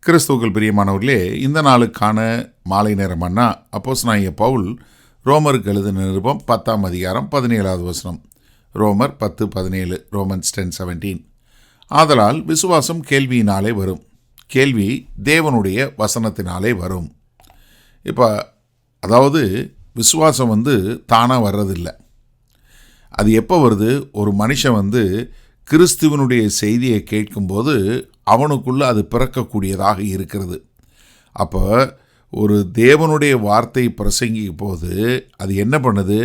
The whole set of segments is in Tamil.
கிறிஸ்துவுக்குள் பிரியமானவர்களே, இந்த நாளுக்கான மாலை நேரமானா அப்போஸ்தலனாகிய பவுல் ரோமருக்கு எழுதின நிருபம் 10ஆம் அதிகாரம் 17வது வசனம். ரோமர் 10:17, ரோமன்ஸ் 10:17. ஆதலால் விசுவாசம் கேள்வியினாலே வரும், கேள்வி தேவனுடைய வசனத்தினாலே வரும். இப்போ அதாவது விசுவாசம் தானாக வர்றதில்லை. அது எப்போ வருது? ஒரு மனுஷன் கிறிஸ்துவனுடைய செய்தியை கேட்கும்போது அவனுக்குள்ளே அது பிறக்கக்கூடியதாக இருக்கிறது. அப்போ ஒரு தேவனுடைய வார்த்தை பிரசங்கிக்கும் போது அது என்ன பண்ணுது?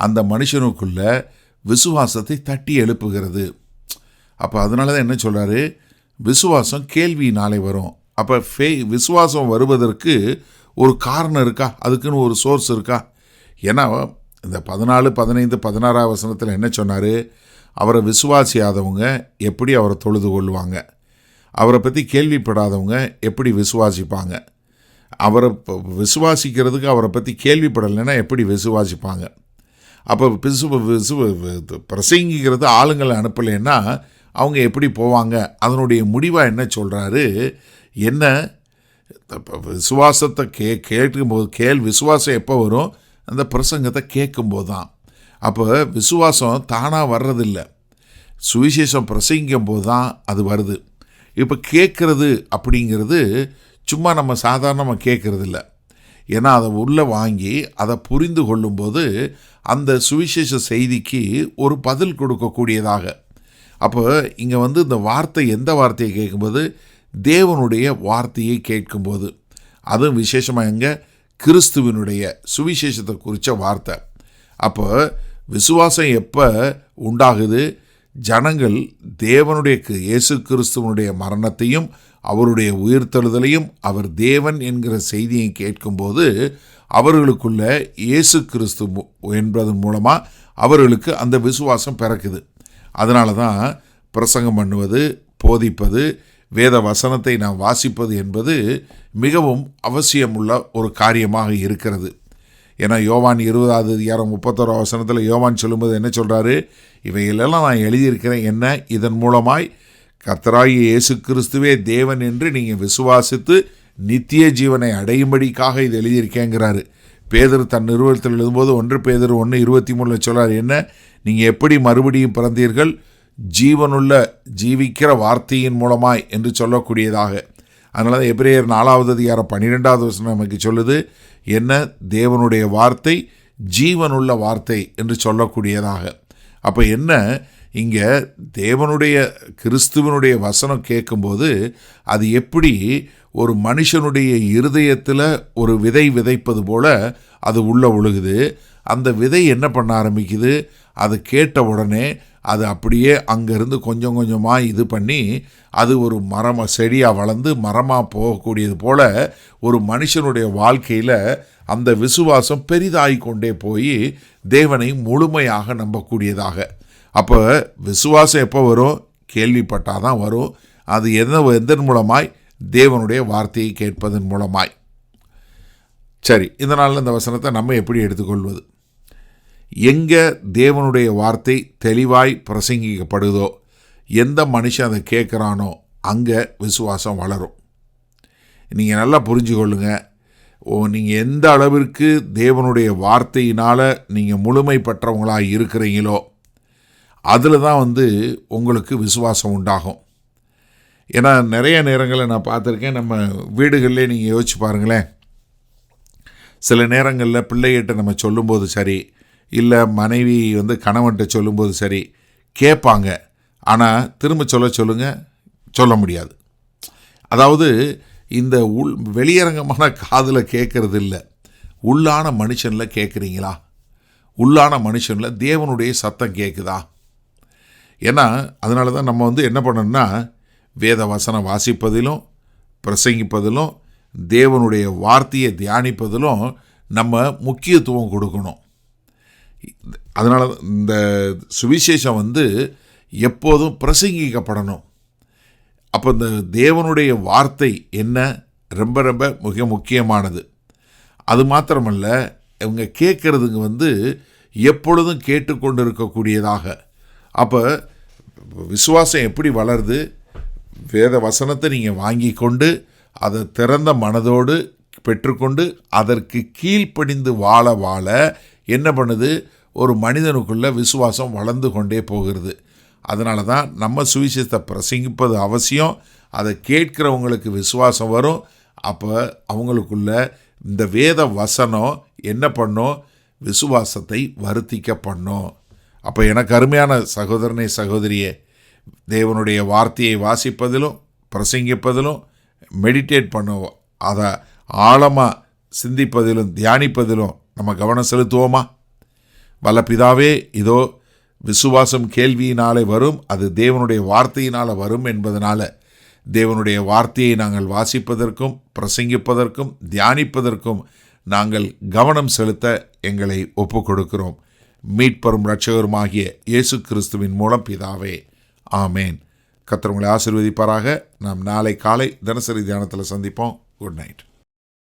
அந்த மனுஷனுக்குள்ள விசுவாசத்தை தட்டி எழுப்புகிறது. அப்போ அதனால தான் என்ன சொல்கிறாரு? விசுவாசம் கேள்வியினாலே வரும். அப்போ விசுவாசம் வருவதற்கு ஒரு காரணம் இருக்கா? அதுக்குன்னு ஒரு சோர்ஸ் இருக்கா? ஏன்னா இந்த 14, 15, 16 வசனத்தில் என்ன சொன்னார்? அவரை விசுவாசியாதவங்க எப்படி அவரை தொழுது கொள்வாங்க? அவரை பற்றி கேள்விப்படாதவங்க எப்படி விசுவாசிப்பாங்க? அவரை விசுவாசிக்கிறதுக்கு அவரை பற்றி கேள்விப்படலைன்னா எப்படி விசுவாசிப்பாங்க? அப்போ பிரசங்கிக்கிறது ஆளுங்களை அனுப்பலைன்னா அவங்க எப்படி போவாங்க? அதனுடைய முடிவாக என்ன சொல்கிறாரு? என்ன விசுவாசத்தை கேட்கும்போது விசுவாசம் எப்போ வரும்? அந்த பிரசங்கத்தை கேட்கும்போது தான். அப்போ விசுவாசம் தானாக வர்றதில்லை, சுவிசேஷம் பிரசங்கிக்கும் போது தான் அது வருது. இப்போ கேட்குறது அப்படிங்கிறது சும்மா நம்ம சாதாரணமாக கேட்குறது இல்லை. ஏன்னா அதை உள்ளே வாங்கி அதை புரிந்து கொள்ளும்போது அந்த சுவிசேஷ செய்திக்கு ஒரு பதில் கொடுக்கக்கூடியதாக. அப்போ இங்கே இந்த வார்த்தை, எந்த வார்த்தையை கேட்கும்போது? தேவனுடைய வார்த்தையை கேட்கும்போது. அதுவும் விசேஷமாக எங்கே? கிறிஸ்துவனுடைய சுவிசேஷத்தை குறித்த வார்த்தை. அப்போ விசுவாசம் எப்போ உண்டாகுது? ஜனங்கள் தேவனுடைய இயேசு கிறிஸ்துவனுடைய மரணத்தையும் அவருடைய உயிர்த்தெழுதலையும் அவர் தேவன் என்கிற செய்தியை கேட்கும்போது அவர்களுக்குள்ள இயேசு கிறிஸ்து என்பதன் மூலமாக அவர்களுக்கு அந்த விசுவாசம் பிறக்குது. அதனால தான் பிரசங்கம் பண்ணுவது, போதிப்பது, வேத வசனத்தை நாம் வாசிப்பது என்பது மிகவும் அவசியமுள்ள ஒரு காரியமாக இருக்கிறது. ஏன்னா யோவான் 20வது அதிகாரம் 31வது வசனத்தில் யோவான் சொல்லும்போது என்ன சொல்கிறாரு? இவைகளெல்லாம் நான் எழுதியிருக்கிறேன், என்ன? இதன் மூலமாய் கர்த்தராகிய இயேசு கிறிஸ்துவே தேவன் என்று நீங்கள் விசுவாசித்து நித்திய ஜீவனை அடையும்படிக்காக இது எழுதியிருக்கேங்கிறாரு. பேதுரு தன் நிறுவனத்தில் எழுதும்போது 1 பேதுரு 1:23 சொல்கிறார், என்ன? நீங்கள் எப்படி மறுபடியும் பிறந்தீர்கள்? ஜீவனுள்ள ஜீவிக்கிற வார்த்தையின் மூலமாய் என்று சொல்லக்கூடியதாக. அதனால தான் எபிரேயர் 4வது அதிகாரம் 12வது வசனம் நமக்கு சொல்லுது, என்ன? தேவனுடைய வார்த்தை ஜீவனுள்ள வார்த்தை என்று சொல்லக்கூடியதாக. அப்போ என்ன? இங்கே தேவனுடைய கிறிஸ்துவனுடைய வசனம் கேட்கும்போது அது எப்படி ஒரு மனுஷனுடைய இருதயத்தில் ஒரு விதை விதைப்பது போல அது உள்ளே ஒழுகுது. அந்த விதை என்ன பண்ண ஆரம்பிக்குது? அது கேட்ட உடனே அது அப்படியே அங்கேருந்து கொஞ்சம் கொஞ்சமாக இது பண்ணி அது ஒரு செடியாக வளர்ந்து மரமாக போகக்கூடியது போல் ஒரு மனுஷனுடைய வாழ்க்கையில் அந்த விசுவாசம் பெரிதாகிக்கொண்டே போய் தேவனை முழுமையாக நம்பக்கூடியதாக. அப்போ விசுவாசம் எப்போ வரும்? கேள்விப்பட்டால் தான் வரும். அது எதன் மூலமாய்? தேவனுடைய வார்த்தையை கேட்பதன் மூலமாய். சரி, இதனால் இந்த வசனத்தை நம்ம எப்படி எடுத்துக்கொள்வது? எங்கே தேவனுடைய வார்த்தை தெளிவாய் பிரசங்கிக்கப்படுதோ, எந்த மனுஷன் அதை கேட்குறானோ அங்கே விசுவாசம் வளரும். நீங்கள் நல்லா புரிஞ்சு கொள்ளுங்க. நீங்கள் எந்த அளவிற்கு தேவனுடைய வார்த்தையினால் நீங்கள் முழுமை பெற்றவங்களாக இருக்கிறீங்களோ அதில் தான் உங்களுக்கு விசுவாசம் உண்டாகும். ஏன்னா நிறைய நேரங்களில் நான் பார்த்துருக்கேன், நம்ம வீடுகளிலே நீங்கள் யோசிச்சு பாருங்களேன். சில நேரங்களில் பிள்ளைகிட்ட நம்ம சொல்லும்போது சரி, இல்லை மனைவி கணவன்கிட்ட சொல்லும்போது சரி, கேட்பாங்க. ஆனால் திரும்ப சொல்ல முடியாது. அதாவது இந்த வெளியரங்கமான காதில் கேட்கறது இல்லை, உள்ளான மனுஷனில் கேட்குறீங்களா? உள்ளான மனுஷனில் தேவனுடைய சத்தம் கேட்குதா? ஏன்னா அதனால தான் நம்ம என்ன பண்ணணும்னா, வேத வசனம் வாசிப்பதிலும் பிரசங்கிப்பதிலும் தேவனுடைய வார்த்தையை தியானிப்பதிலும் நம்ம முக்கியத்துவம் கொடுக்கணும். அதனால் இந்த சுவிசேஷம் எப்போதும் பிரசங்கிக்கப்படணும். அப்போ இந்த தேவனுடைய வார்த்தை என்ன? ரொம்ப ரொம்ப மிக முக்கியமானது. அது மாத்திரமல்ல, இவங்க கேட்குறதுங்க எப்பொழுதும் கேட்டுக்கொண்டு இருக்கக்கூடியதாக. அப்போ விசுவாசம் எப்படி வளருது? வேத வசனத்தை நீங்கள் வாங்கி கொண்டு அதை திறந்த மனதோடு பெற்றுக்கொண்டு அதற்கு கீழ்ப்படிந்து வாழ வாழ என்ன பண்ணுது, ஒரு மனிதனுக்குள்ள விசுவாசம் வளர்ந்து கொண்டே போகிறது. அதனால தான் நம்ம சுவிசேஷத்தை பிரசங்கிப்பது அவசியம். அதை கேட்கிறவங்களுக்கு விசுவாசம் வரும். அப்போ அவங்களுக்குள்ள இந்த வேத வசனம் என்ன பண்ணும், விசுவாசத்தை வருத்திக்க பண்ணும். அப்போ எனக்கு அருமையான சகோதரனே சகோதரியே, தேவனுடைய வார்த்தையை வாசிப்பதிலும் பிரசங்கிப்பதிலும் மெடிடேட் பண்ணுவோம், அதை ஆழமாக சிந்திப்பதிலும் தியானிப்பதிலும் நம்ம கவனம் செலுத்துவோமா? வல்ல பிதாவே, இதோ விசுவாசம் கேள்வியினாலே வரும், அது தேவனுடைய வார்த்தையினால் வரும் என்பதனால தேவனுடைய வார்த்தையை நாங்கள் வாசிப்பதற்கும் பிரசங்கிப்பதற்கும் தியானிப்பதற்கும் நாங்கள் கவனம் செலுத்த எங்களை ஒப்பு கொடுக்கிறோம். மீட்பரும் இரட்சகருமாகிய இயேசு கிறிஸ்துவின் மூலம் பிதாவே, ஆமேன். கர்த்தர் உங்களை ஆசீர்வதிப்பாராக. நாம் நாளை காலை தினசரி தியானத்தில் சந்திப்போம். Good night.